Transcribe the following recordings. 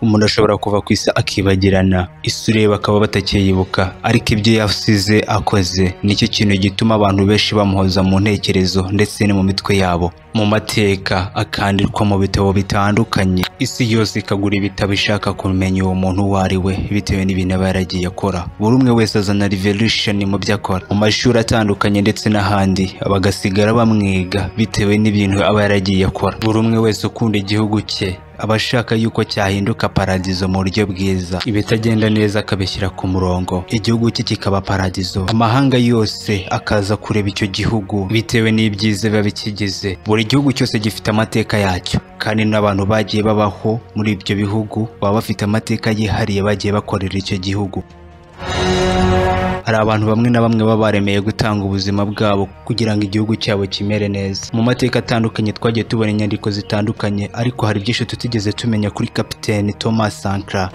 umuntu ashobora kuva ku isi akibagirana, isura bakaba batakiyibuka, ariko ibyo yasize akoze nicyo kintu gituma abantu benshi bamuhoza mu ntekerezo ndetse no mu mitwe yabo, mu mateka akandikwa mu bitabo bitandukanye. Isi yose ikagura ibitabo ishaka kumenya uwo muntu uwo ari we bitewe n'ibintu aba yaragiye akora. Buri umwe wese azana revolution mu byo akora, mu mashuri atandukanye ndetse n'ahandi, bagasigara bamwiga bitewe n'ibintu aba yaragiye akora. Buri umwe wese ukunda igihugu cye aba ashaka yuko cyahinduka paradizo mu buryo bwiza, ibitagenda neza akabishyira ku murongo, igihugu cye kikaba paradizo, amahanga yose akaza kureba icyo gihugu bitewe n'ibyiza biba bikigize. Buri gihugu cyose gifite amateka yacyo, kandi n'abantu bagiye babaho muri ibyo bihugu baba bafite amateka yihariye bagiye bakorera icyo gihugu. Hari abantu bamwe na bamwe baba baremeye gutanga ubuzima bwabo kugira ngo igihugu cyabo kimere neza. Mu mateka atandukanye twagiye tubona inyandiko zitandukanye, ariko hari byinshi tutigeze tumenya kuri Kapiteni Thomas Sankara.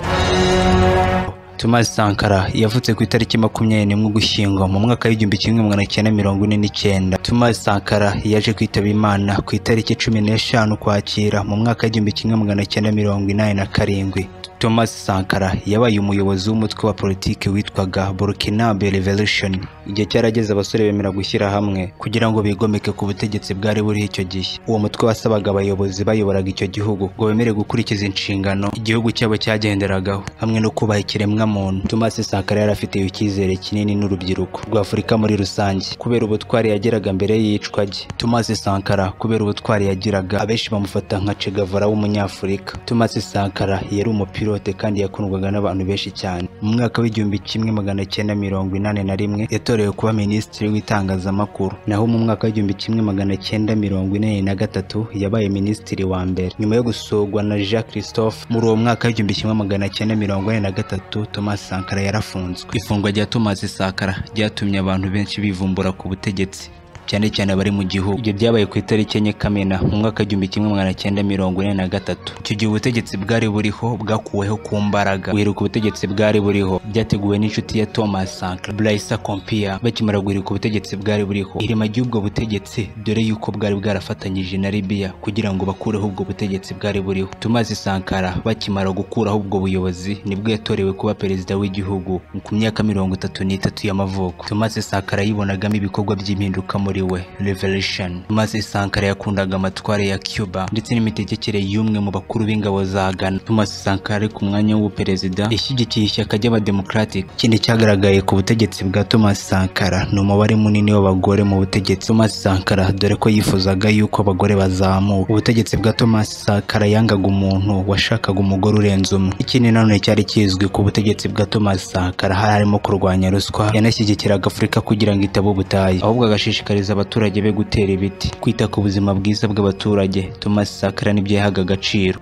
Thomas Sankara yavutse ku itariki 21 Ugushyingo mu mwaka w'1949. Thomas Sankara yaje kwitaba Imana ku itariki 15 Ukwakira mu mwaka w'1987. Thomas Sankara yabaye umuyobozi w'umutwe wa politiki witwaga Burkinabe Revolution. Igihe cyarageze abasore bemera gushyira hamwe kugira ngo bigomeke ku butegetsi bwari buri icyo gihe. Uwo mutwe wasabaga abayobozi bayoboraga icyo gihugu ngo bemere gukurikiza inshingano igihugu cyabo cyagenderagaho hamwe no kubaha ikiremwa muntu. Thomas Sankara yari afite icyizere kinini n'urubyiruko rwa Afurika muri rusange kubera ubutwari yageraga mbere y'iyicwa rye. Thomas Sankara kubera ubutwari yagiraga, abenshi bamufata nka Che Guevara w'umunyafurika. Thomas Sankara yari umupilote kandi yakundwaga n'abantu benshi cyane. Mu mwaka w'1981 yatorewe kuba minisitiri w'itangazamakuru, naho mu mwaka w'1943 yabaye minisitiri wa mbere nyuma yo gusurwa na Jacques Christophe. Muri uwo mwaka w'1943 Thomas Sankara yarafunzwe. Ifungwa rya Thomas Sankara ryatumye abantu benshi bivumbura ku butegetsi, cyane cyane abari mu gihugu. Ibyo byabaye ku itariki 4 Kamena mu mwaka w'1943. Icyo gihe ubutegetsi bwari buriho bwakuweho ku mbaraga. Guheruka ubutegetsi bwari buriho byateguwe n'inshuti ya Thomas Sankara, Blaise Compaoré. Bakimara guheruka ubutegetsi bwari buriho, irema ry'ubwo butegetsi dore yuko bwari bwarafatanyije na Libya kugira ngo bakureho ubwo butegetsi bwari buriho. Thomas Sankara bakimara gukuraho ubwo buyobozi nibwo yatorewe kuba perezida w'igihugu ku myaka 33 y'amavuko. Thomas Sankara yibonagamo ibikorwa by'impinduka muri we Revolution. Thomas Sankara yakundaga amatware ya Cuba ndetse n'imitegekere y'umwe mu bakuru b'ingabo za Ghana. Thomas Sankara ari ku mwanya w'ubuperezida yashyigikiye ishyaka ry'Abademocratic. Ikindi cyagaragaye ku butegetsi bwa Thomas Sankara ni umubare munini w'abagore mu butegetsi. Thomas Sankara dore ko yifuzaga yuko abagore bazamuka. Ubutegetsi bwa Thomas Sankara yangaga umuntu washakaga umugore urenze umwe. Ikindi nanone cyari kizwi ku butegetsi bwa Thomas Sankara harimo kurwanya ruswa. Yanashyigikiraga Afurika kugira ngo itaba ubutayu, ahubwo agashishikariza abaturage be gutera ibiti, kwita ku buzima bwiza bw'abaturage. Thomas Sankara nibyo yahaga agaciro.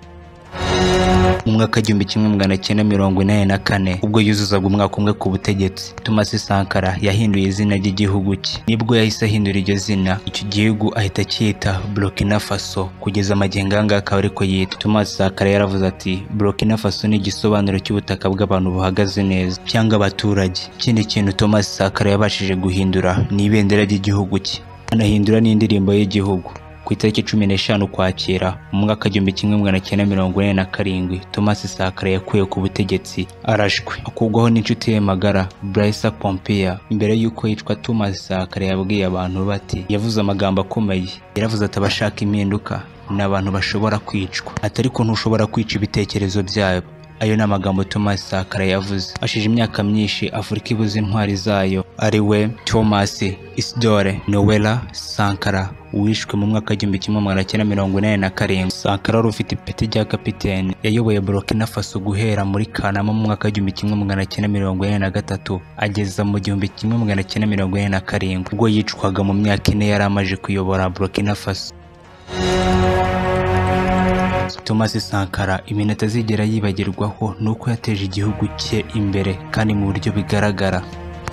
Mu mwaka w'1984 ubwo yuzuzaga umwaka umwe ku butegetsi, Thomas Sankara yahinduye izina ry'igihugu cye. Nibwo yahise ahindura iryo zina, icyo gihugu ahita cyita Burkina Faso kugeza amagingo anga akaba ariko yitwa. Thomas Sankara yaravuze ati Burkina Faso ni igisobanuro cy'ubutaka bw'abantu buhagaze neza cyangwa abaturage. Ikindi kintu Thomas Sankara yabashije guhindura ni ibendera ry'igihugu cye, anahindura n'indirimbo y'igihugu. Ku itariki 15 Ukwakira mu mwaka w'1947 Thomas Sankara yakuye ku butegetsi arashwe, akugwaho n'inshuti ye magara Blaise Compaoré. Imbere y'uko yicwa, Thomas Sankara yabwiye abantu bati, yavuze amagambo akomeye. Yaravuze ati abashaka impinduka n'abantu bashobora kwicwa, atari ko ntushobora kwica ibitekerezo byabo. Ayo ni amagambo Thomas Sankara yavuze. Ashije imyaka myinshi Afurika ibuze intwari zayo, ari we Thomas Isidore Noella Sankara wishwe mu mwaka w'1987. Sankara wari ufite ipeti rya kapiteni, yayoboye Burkina Faso guhera muri Kanama mu mwaka w'1943 ageza mu 1947 ubwo yicwaga. Mu myaka 4 yari amaze kuyobora Burkina Faso. Thomas Sankara ibintu atazigera yibagirwaho nuko yateje igihugu cye imbere kandi mu buryo bigaragara.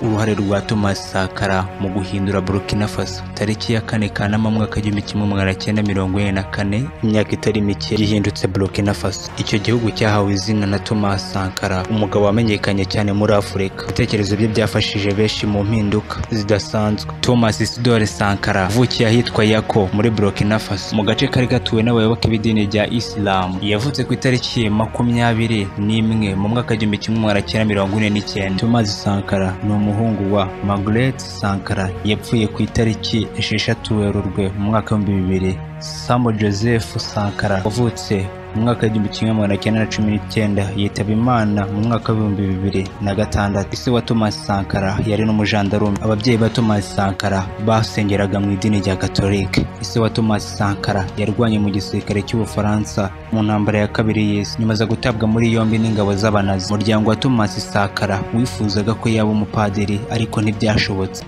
Uruhare rwa Thomas Sankara mu guhindura Burkina Faso. Tariki ya 4 Kanama mwaka 1944, imyaka itari mike gihindutse Burkina Faso. Icyo gihugu cyahawe izina na Thomas Sankara, umugabo wamenyekanye cyane muri Afurika. Ibitekerezo bye byafashije benshi mu mpinduka zidasanzwe. Thomas Isidore Sankara avukiye ahitwa Yako muri Burkina Faso, mu gace kari gatuwe n'abayoboke b'idini rya Islam. Yavutse ku itariki 21 mu mwaka 1949. Thomas Sankara ni umuhungu wa Margaret Sankara, yapfuye ku itariki 6 Werurwe mu mwaka 2000. Samo Joseph Sankara wavutse mu mwaka 1919 yitaba Imana mu mwaka 2006. Ise wa Thomas Sankara yari n'umujandarume. Ababyeyi ba Thomas Sankara basengeraga mu idini rya Katolike. Ise wa Thomas Sankara yarwanye mu gisirikare cy'Ubufaransa mu ntambara ya kabiri y'isi, nyuma zo gutabwa muri yombi n'ingabo z'Abanazi. Umuryango wa Thomas Sankara wifuzaga ko yaba umupadiri ariko ntibyashobotse.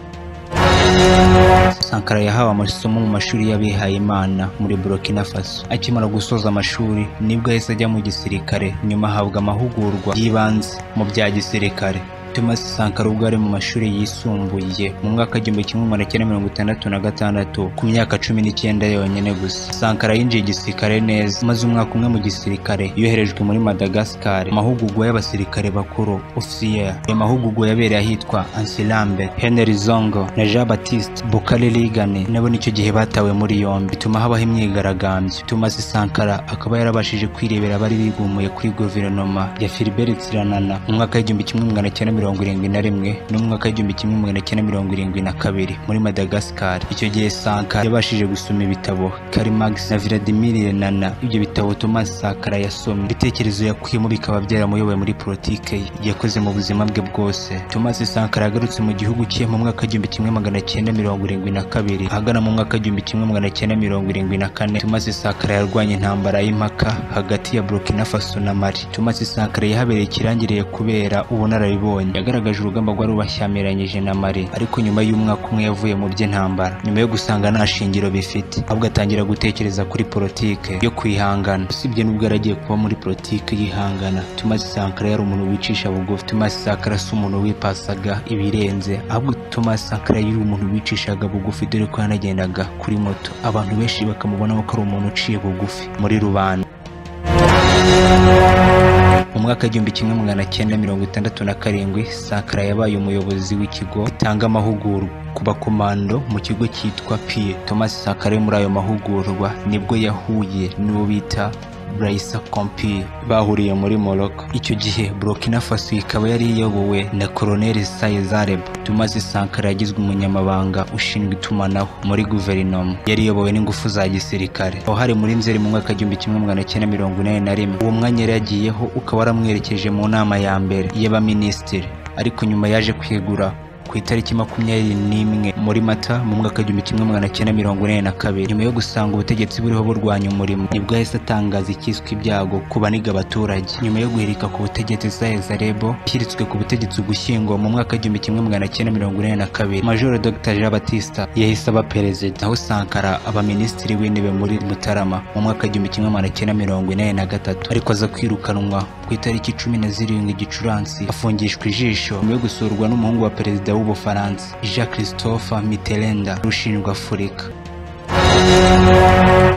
Sankara yahawe amasomo mu mashuri y'abihaye Imana muri Burkina Faso. Akimara gusoza amashuri nibwo yahise ajya mu gisirikare, nyuma ahabwa amahugurwa y'ibanze mu bya gisirikare. Thomas Sankara ubwo ari mu mashuri yisumbuye mu mwaka 1966 ku myaka 19 yonyine gusa. Sankara yinjiye igisirikare neza, maze umwaka umwe mu gisirikare yoherejwe muri Madagascar, amahugurwa y'abasirikare bakuru officier. Ayo mahugurwa yabereye ahitwa Ansilambe. Henry Zongo na Jean Baptiste Bokale Ligane nabo nicyo gihe batawe muri yombi, bituma habaho imyigaragambyo. Thomas Sankara akaba yarabashije kwirebera abari bigumuye kuri guverinoma ya Philibert Tsiranana mu mwaka 1971 n'umwaka 1972 muri Madagascar. Icyo gihe Sankara yabashije gusoma ibitabo Karl Marx na Vladimir Lenin. Ibyo bitabo Thomas Sankara yasomye, ibitekerezo yakuyemo bikaba byaramuyoboye muri politike yakoze mu buzima bwe bwose. Thomas Sankara yagarutse mu gihugu cye mu mwaka 1972. Ahagana mu mwaka 1974 Thomas Sankara yarwanye intambara y'impaka hagati ya Burkina Faso na Mali. Thomas Sankara yahabereye ikirangirire kubera ubunararibonye. Yagaragaje urugamba rwari rubashyamiranyije na Mali, ariko nyuma y'umwaka umwe yavuye mu by'intambara, nyuma yo gusanga nta shingiro bifite, ahubwo atangira gutekereza kuri politike yo kwihangana. Usibye n'ubwo yaragiye kuba muri politike yihangana, Thomas Sankara yari umuntu wicisha bugufi. Thomas Sankara si umuntu wipasaga ibirenze, ahubwo Thomas Sankara yari umuntu wicishaga bugufi, dore ko yanagendaga kuri moto. Abantu benshi bakamubonamo ko ari umuntu uciye bugufi muri rubanda. Mu mwaka 1967 Sankara yabaye umuyobozi w'ikigo gitanga amahugurwa ku bakomando mu kigo cyitwa PIE. Thomas Sankara muri ayo mahugurwa nibwo yahuye n'uwo bita Blaise Compaoré, bahuriye muri Morocco. Icyo gihe Burkina Faso ikaba yari iyobowe na Colonel Saye Zareb. Thomas Sankara yagizwe umunyamabanga ushinzwe itumanaho muri guverinoma, yari iyobowe n'ingufu za gisirikare. Aho hari muri Nzeri mu mwaka 1981. Uwo mwanya yari yagiyeho ukaba waramwerekeje mu nama ya mbere y'abaminisitiri, ariko nyuma yaje kwegura ku itariki 21 muri Mata mu mwaka 1942. Nyuma yo gusanga ubutegetsi buriho burwanya umurimo, nibwo yahise atangaza ikiswe ibyago ku baniga abaturage. Nyuma yo guhirika ku butegetsi Saye Zarebo yahiritswe ku butegetsi Ugushyingo mu mwaka 1942, Major Dr Jean Baptiste yahise aba perezida, aho Sankara aba minisitiri w'intebe muri Mutarama mu mwaka 1943, ariko aza kwirukanwa ku itariki 17 Gicurasi, afungishwa ijisho nyuma yo gusurwa n'umuhungu wa perezida w'Ubufaransa Jean-Christophe Mitterrand ushinzwe Afurika.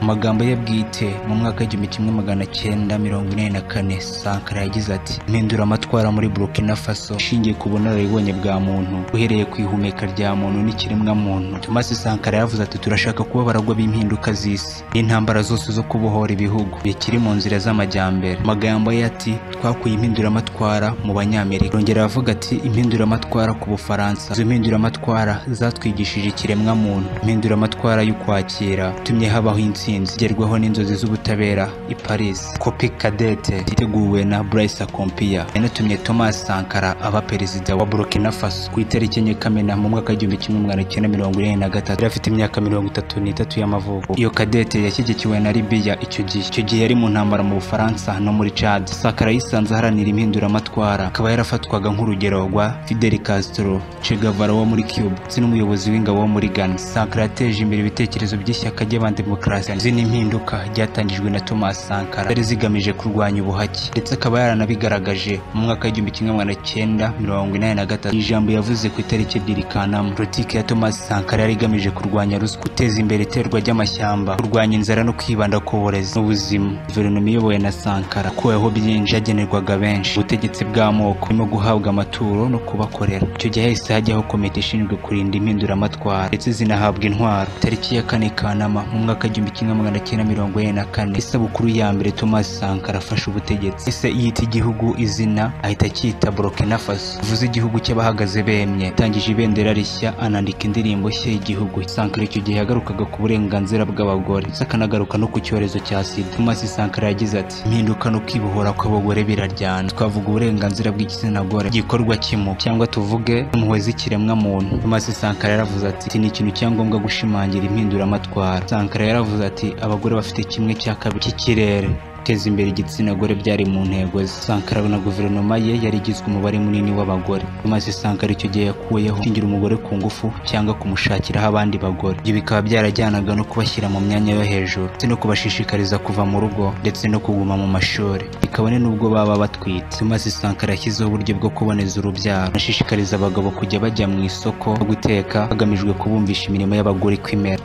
Amagambo ye bwite mu mwaka 1944 Sankara yagize ati: "Impindura amatwara muri Burkina Faso ishingiye ku bunararibonye bwa muntu, uhereye ku ihumeka rya muntu n'ikiremwa muntu." Thomas Sankara yavuze ati: "Turashaka kuba baragwa b'impinduka z'isi n'intambara zose zo kubohora ibihugu bikiri mu nzira z'amajyambere." Amagambo ye ati: "Twakuye impindura amatwara mu Banyamerika." Rongera avuga ati: "Impindura amatwara ku Bufaransa. Izo mpindura amatwara zatwigishije ikiremwa muntu. Impindura amatwara y'ukwakira tumye habaho intsinzi gerwaho n'inzozi z'ubutabera i Paris." Kopi Kadete iteguwe na Blaise Compaoré yanatumye Thomas Sankara aba perezida wa Burkina Faso ku itariki 4 Kamena mu mwaka 1943. Yari afite imyaka 33 y'amavuko. Iyo Kadete yashyigikiwe na Libya icyo gihe yari mu ntambara mu Bufaransa no muri Chad. Sankara yisanze aharanira impindura amatwara, akaba yarafatwaga nk'urugero rwa Fidel Castro, Che Guevara wo muri Cuba, n'umuyobozi w'ingabo wo muri Ghana. Sankara yateje imbere ibitekerezo by'ishyaka ishyaka ry'abandemokarasi zina impinduka ryatangijwe na Thomas Sankara zari zigamije kurwanya ubuhake, ndetse akaba yaranabigaragaje mu mwaka w'1983 ijambo yavuze ku itariki 2 Kanama. Politiki ya Thomas Sankara yari igamije kurwanya ruswa, guteza imbere iterwa ry'amashyamba, kurwanya inzara no kwibanda ku burezi n'ubuzima. Guverinoma iyobowe na Sankara kuweho byinshi byagenerwaga benshi, ubutegetsi bw'amoko burimo guhabwa amaturo no kubakorera. Icyo gihe hahise hajyaho komite ishinzwe kurinda impinduramatwara ndetse zinahabwa intwaro. Tariki ya 4 Kanama mu mwaka w'1944 isabukuru ya mbere Thomas Sankara afashe ubutegetsi, ese yita igihugu izina ahita cyita Burkina Faso, bivuze igihugu cy'abahagaze bemye. Yatangije ibendera rishya, anandika indirimbo nshya y'igihugu. Sankara icyo gihe yagarukaga ku burenganzira bw'abagore, akanagaruka no ku cyorezo cya sida. Thomas Sankara yagize ati, impinduka no kwibohora kw'abagore biraryana. Twavuga uburenganzira bw'igitsina gore, igikorwa kimwe, cyangwa tuvuge impuhwe z'ikiremwa muntu. Thomas Sankara yaravuze ati, ni ikintu cyangombwa gushimangira impinduramatwara. Sankara yaravuze ati, abagore bafite kimwe cya kabiri cy'ikirere. Guteza imbere igitsina gore byari mu ntego ze. Sankara na guverinoma ye yari igizwe umubare munini w'abagore. Thomas Sankara icyo gihe yakuyeho gushingira umugore ku ngufu cyangwa kumushakiraho abandi bagore. Ibyo bikaba byarajyanaga no kubashyira mu myanya yo hejuru, ndetse no kubashishikariza kuva mu rugo ndetse no kuguma mu mashuri, bikabone n'ubwo baba batwite. Thomas Sankara yashyizeho uburyo bwo kuboneza urubyaro, ashishikariza abagabo kujya bajya mu isoko no guteka hagamijwe kubumvisha imirimo y'abagore kwimera.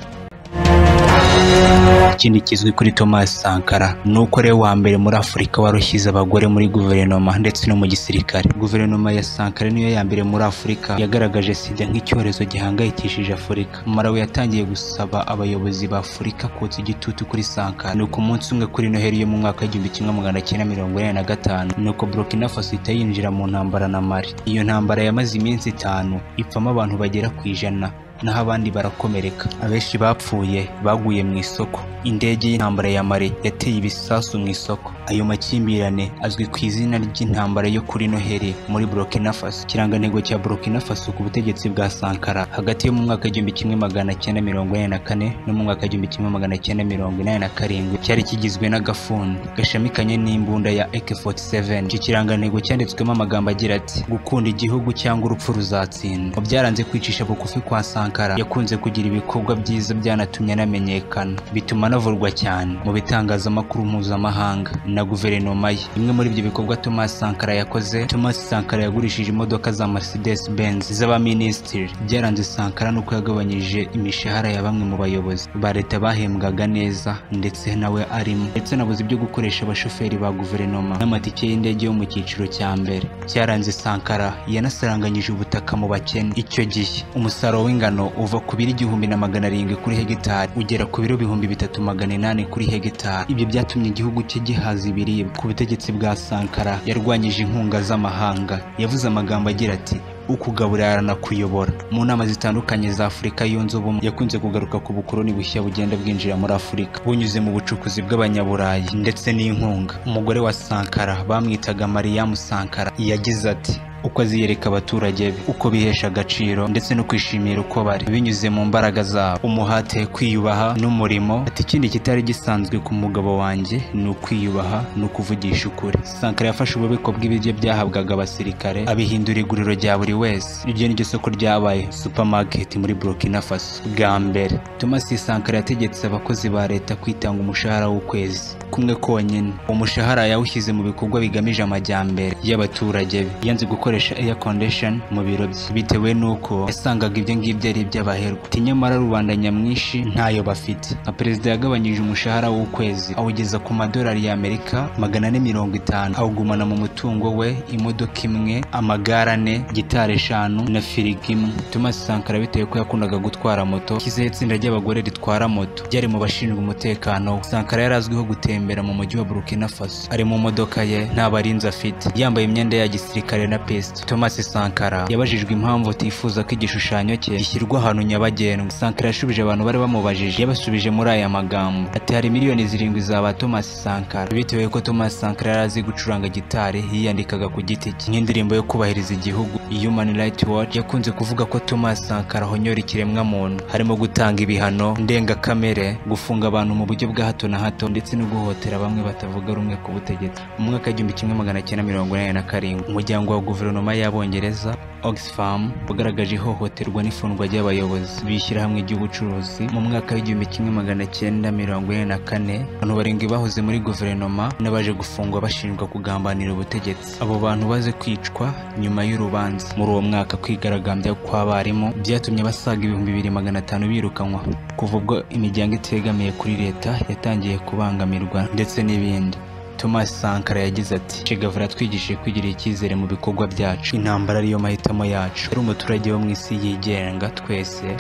Ikindi kizwi kuri Thomas Sankara ni uko ari we wa mbere muri Afurika warushyize abagore muri guverinoma ndetse no mu gisirikare. Guverinoma ya Sankara niyo ya mbere muri Afurika yagaragaje sida nk'icyorezo gihangayikishije Afurika. Malawi yatangiye gusaba abayobozi ba Afurika kotsa igitutu kuri Sankara. Nuko umunsi umwe kuri Noheli yo mu mwaka w'1945 nuko Burkina Faso ihita yinjira mu ntambara na Mali. Iyo ntambara yamaze iminsi 5 ipfamo abantu bagera ku 100, naho abandi barakomereka. Abenshi bapfuye baguye mu isoko. Indege y'intambara ya Mali yateye ibisasu mu isoko. Ayo makimbirane azwi ku izina ry'intambara yo kuri Noheli muri Burkina Faso. Ikirangantego cya Burkina Faso ku butegetsi bwa Sankara hagati yo mu mwaka w'1944 no mu mwaka w'1987 cyari kigizwe n'agafuni gashamikanye n'imbunda ya AK-47. Icyo kirangantego cyanditswemo amagambo agira ati, gukunda igihugu cyangwa urupfu ruzatsinda. Mu byaranze kwicisha bugufi kwa Sankara, yakunze kugira ibikorwa byiza byanatumye anamenyekana, bituma anavurwa cyane mu bitangazamakuru mpuzamahanga na guverinoma ye. Bimwe muri ibyo bikorwa Thomas Sankara yakoze, Thomas Sankara yagurishije imodoka za Mercedes Benz z'abaminisitiri. Byaranze Sankara nuko yagabanyije imishahara ya bamwe mu bayobozi ba leta bahembwaga neza, ndetse nawe arimo, ndetse nabuze ibyo gukoresha abashoferi ba guverinoma n'amatike y'indege yo mu cyiciro cya mbere. Byaranze Sankara yanasaranganyije ubutaka mu bakene. Icyo gihe umusaruro w'ingano uva ku biro 1,700 kuri hegitari ugera ku biro 3,800 kuri hegitari. Ibyo byatumye igihugu cye gihaza ibiribwa. Ku butegetsi bwa Sankara yarwanyije inkunga z'amahanga. Yavuze amagambo agira ati, ukugaburira aranakuyobora. Mu nama zitandukanye za Afurika yunze ubumwe yakunze kugaruka ku bukoloni bushya bugenda bwinjira muri Afurika bunyuze mu bucukuzi bw'abanyaburayi ndetse n'inkunga. Umugore wa Sankara bamwitaga Mariam Sankara yagize ati, uko aziyereka abaturage be, uko bihesha agaciro ndetse no kwishimira uko bari binyuze mu mbaraga zabo, umuhate, kwiyubaha n'umurimo. Ati, ikindi kitari gisanzwe ku mugabo wanjye ni ukwiyubaha no kuvugisha ukuri. Sankara yafashe ububiko bw'ibiryo byahabwaga abasirikare abihindura iguriro rya buri wese. Iryo ni ryo soko ryabaye supermarket muri Burkina Faso bwa mbere. Thomas Sankara yategetse abakozi ba leta kwitanga umushahara w'ukwezi kumwe konyine. Umushahara yawushyize mu bikorwa bigamije amajyambere y'abaturage be. Yanze gukora air condition mu biro bye bitewe nuko yasangaga ibyo ngibyo ari iby'abaherwe. Nyamara rubanda nyamwinshi ntayo bafite. Perezida yagabanyije umushahara w'ukwezi awugeza ku madolari y'Amerika 450, awugumana mu mutungo we imodoka imwe, amagare 4, gitari 5 na firigo imwe. Thomas Sankara bitewe ko yakundaga gutwara moto, kizeho itsinda ry'abagore ritwara moto ryari mu bashinzwe umutekano we. Sankara yarazwiho gutembera mu mujyi wa Burkina Faso ari mu modoka ye, nta barinzi afite, yambaye imyenda ya gisirikare na pesi. Thomas Sankara yabajijwe impamvu atifuza ko igishushanyo cye gishyirwa ahantu nyabagendwa. Sankara yashubije abantu bari bamubajije, yabasubije muri aya magambo ati, hari miliyoni 7 z'aba Thomas Sankara. Bitewe ko Thomas Sankara yarazi gucuranga gitari, yiyandikaga ku giti cye nk'indirimbo yo kubahiriza igihugu. Human Rights Watch yakunze kuvuga ko Thomas Sankara ahonyora ikiremwa muntu, harimo gutanga ibihano ndengakamere, gufunga abantu mu buryo bwa hato na hato, ndetse no guhotera bamwe batavuga rumwe ku butegetsi. Mu mwaka w'1987 umuryango wa guverinoma guverinoma y'Abongereza Oxfam bagaragaje ihohoterwa n'ifungwa ry'abayobozi b'ishyirahamwe ry'ubucuruzi mu mwaka w'igihumbi kimwe magana cyenda mirongo ine na kane. Abantu barindwi bahoze muri guverinoma n'abaje gufungwa bashinjwa kugambanira ubutegetsi. Abo bantu baze kwicwa nyuma y'urubanza. Muri uwo mwaka kwigaragambya kw'abarimu byatumye abasaga 2500 birukanwa. Kuva ubwo imiryango itegamiye kuri leta yatangiye kubangamirwa ndetse n'ibindi. Thomas Sankara yagize ati Che Guevara twigishije kwigirira icyizere mu bikorwa byacu. Intambara ariyo mahitamo yacu. Ari umuturage wo mu isi yigenga,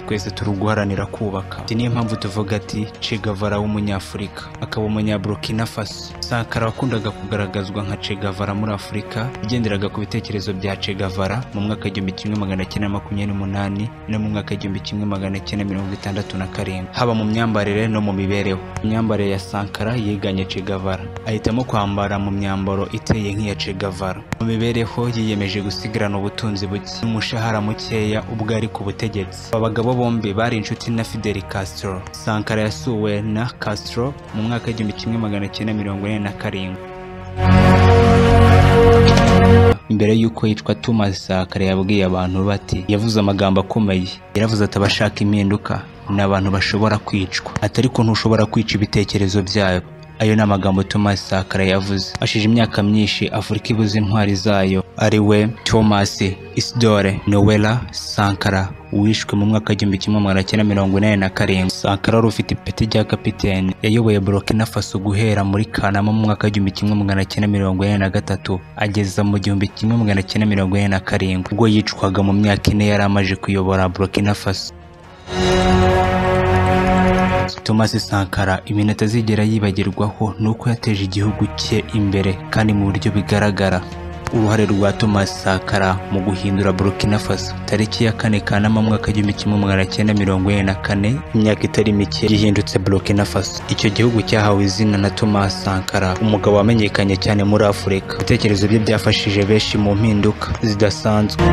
twese turi guharanira kubaka. Niyo mpamvu tuvuga ati Che Guevara w'umunyafurika akaba umunyaburkina Faso. Sankara wakundaga kugaragazwa nka Che Guevara muri Afurika yagenderaga ku bitekerezo bya Che Guevara mu mwaka 1928 no mu mwaka 1967, haba mu myambarire no mu mibereho. Imyambarire ya Sankara yiganye Che Guevara, ahitamo kwambara mu myambaro iteye nk'iya Che Guevara. Mu mibereho yiyemeje gusigarana ubutunzi buke n'umushahara mukeya ubwo ari ku butegetsi. Aba bagabo bombi bari inshuti na Fidel Castro. Sankara yasuwe na Castro mu mwaka 1947. Imbere y'uko yicwa, Thomas Sankara yabwiye abantu bati yavuze amagambo akomeye. Yaravuze ati abashaka impinduka n'abantu bashobora kwicwa, ariko ntushobora kwica ibitekerezo byabo. Ayo ni amagambo Thomas Sankara yavuze. Ashije imyaka myinshi Afurika ibuze intwari zayo, ari we Thomas Isidore Noella Sankara wishwe mu mwaka 1947. Sankara wari ufite ipeti rya kapiteni yayoboye Burkina Faso guhera muri Kanama mu mwaka 1943 ageza mu 1947 ubwo yicwaga mu myaka 4 yari amaje kuyobora Burkina Faso. Thomas Sankara ibintu atazigera yibagirwaho nuko yateje igihugu cye imbere kandi mu buryo bigaragara. Uruhare rwa Thomas Sankara mu guhindura Burkina Faso tariki ya 4 Kanama mu mwaka 1944, imyaka itari mike gihindutse Burkina Faso. Icyo gihugu cyahawe izina na Thomas Sankara, umugabo wamenyekanye cyane muri Afurika. Ibitekerezo bye byafashije benshi mu mpinduka zidasanzwe.